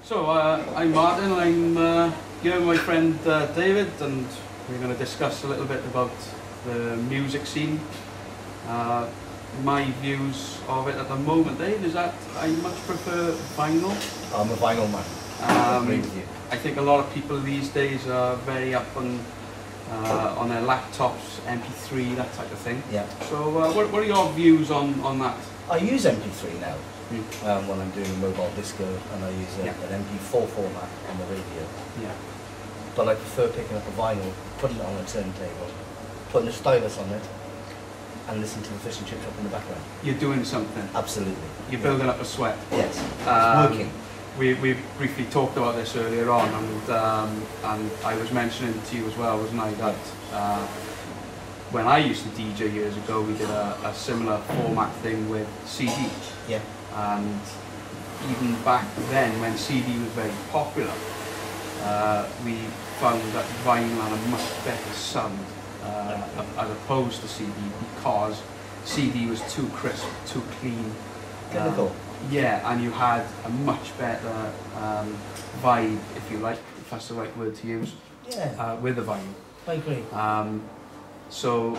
So, I'm Martin, I'm here with my friend David, and we're going to discuss a little bit about the music scene. My views of it at the moment, Dave, is that I much prefer vinyl. I'm a vinyl man. I agree with you. I think a lot of people these days are very up on their laptops, MP3, that type of thing. Yeah. So, what are your views on that? I use MP3 now when I'm doing mobile disco, and I use an MP4 format on the radio. Yeah. But I prefer picking up a vinyl, putting it on a turntable, putting a stylus on it, and listening to the fish and chip shop in the background. You're doing something. Absolutely. You're building up a sweat. Yes. It's working. We briefly talked about this earlier on, and I was mentioning to you as well, wasn't I, that when I used to DJ years ago, we did a similar format thing with CD. Yeah. And even back then, when CD was very popular, we found that vinyl had a much better sound as opposed to CD, because CD was too crisp, too clean. Clinical. Yeah, and you had a much better vibe, if you like, if that's the right word to use, with the vinyl. I agree. So,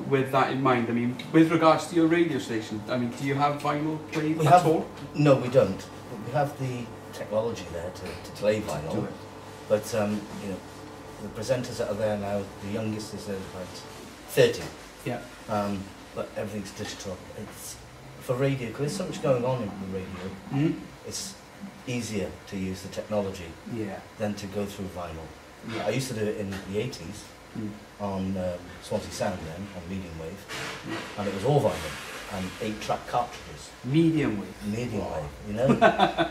with that in mind, I mean, with regards to your radio station, I mean, do you have vinyl played at all? No, we don't. But we have the technology there to play vinyl. But you know, the presenters that are there now, the youngest is about 30. Yeah. But everything's digital. It's for radio, because there's so much going on in the radio. It's easier to use the technology than to go through vinyl. Yeah. I used to do it in the 80s on Swansea Sound then, on medium wave, and it was all vinyl and 8-track cartridges. Medium wave. Medium wave, you know,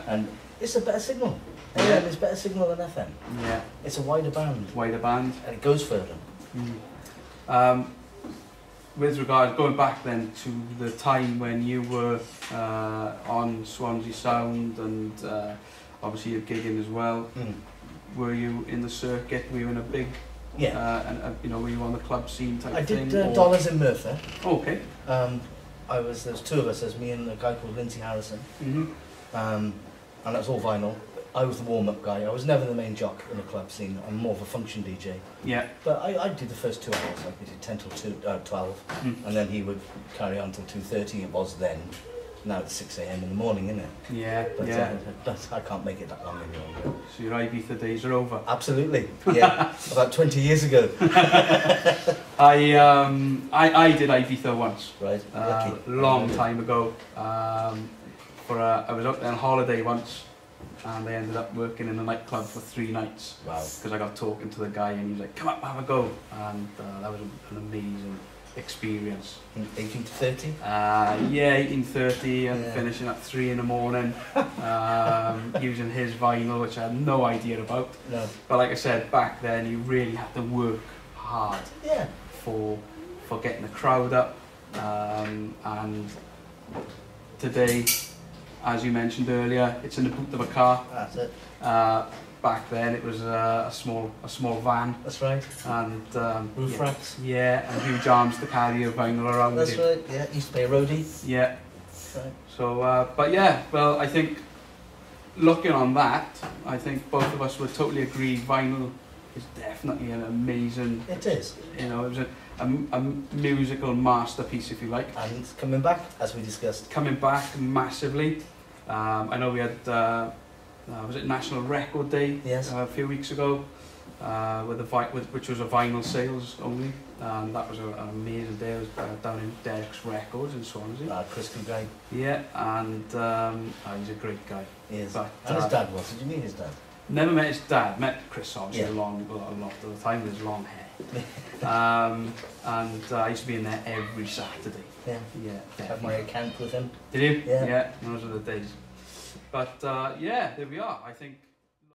and it's a better signal. AM is better signal than FM. Yeah. It's a wider band. Wider band. And it goes further. With regard, going back then to the time when you were on Swansea Sound and obviously you're gigging as well, were you in the circuit? Were you in a big, and you know, were you on the club scene type thing? I did Dollars in Merthyr. Okay. There's two of us, there's me and a guy called Lindsay Harrison. And that was all vinyl. I was the warm-up guy. I was never the main jock in a club scene. I'm more of a function DJ. Yeah. But I did the first 2 hours. Like we did 10 till 12, and then he would carry on till 2:30. It was then. Now it's 6 AM in the morning, isn't it? Yeah. But I can't make it that long any longer. So your Ibiza days are over. Absolutely. Yeah. About 20 years ago. I did Ibiza once. Right. Lucky. Long time ago. I was up there on holiday once, and I ended up working in a nightclub for 3 nights. Wow. Because I got talking to the guy and he was like, come up, have a go. And that was an amazing experience. 18 to 30? Yeah, 18:30 and finishing at 3 in the morning, using his vinyl, which I had no idea about. No. But like I said, back then you really had to work hard for getting the crowd up. And today, as you mentioned earlier, it's in the boot of a car. That's it. Back then it was a small van. That's right. And roof racks. Yeah, and huge arms to carry your vinyl around with you. That's right. Yeah, used to be a roadie. Yeah. Right. So, but yeah, well, I think looking on that, I think both of us would totally agree. Vinyl is definitely an amazing. It is. You know, it was a musical masterpiece, if you like. And it's coming back, as we discussed. Coming back massively. I know we had, was it National Record Day a few weeks ago, which was a vinyl sales only. That was an amazing day. I was down in Derek's Records in Swansea. Chris Gray. Yeah, and he's a great guy. He is. But, and his dad was. Did you meet his dad? Never met his dad. Met Chris obviously a lot of the time with his long hair. And I used to be in there every Saturday. Yeah. Yeah. Have my account with him. Did you? Yeah. Yeah. Those are the days. But yeah, there we are. I think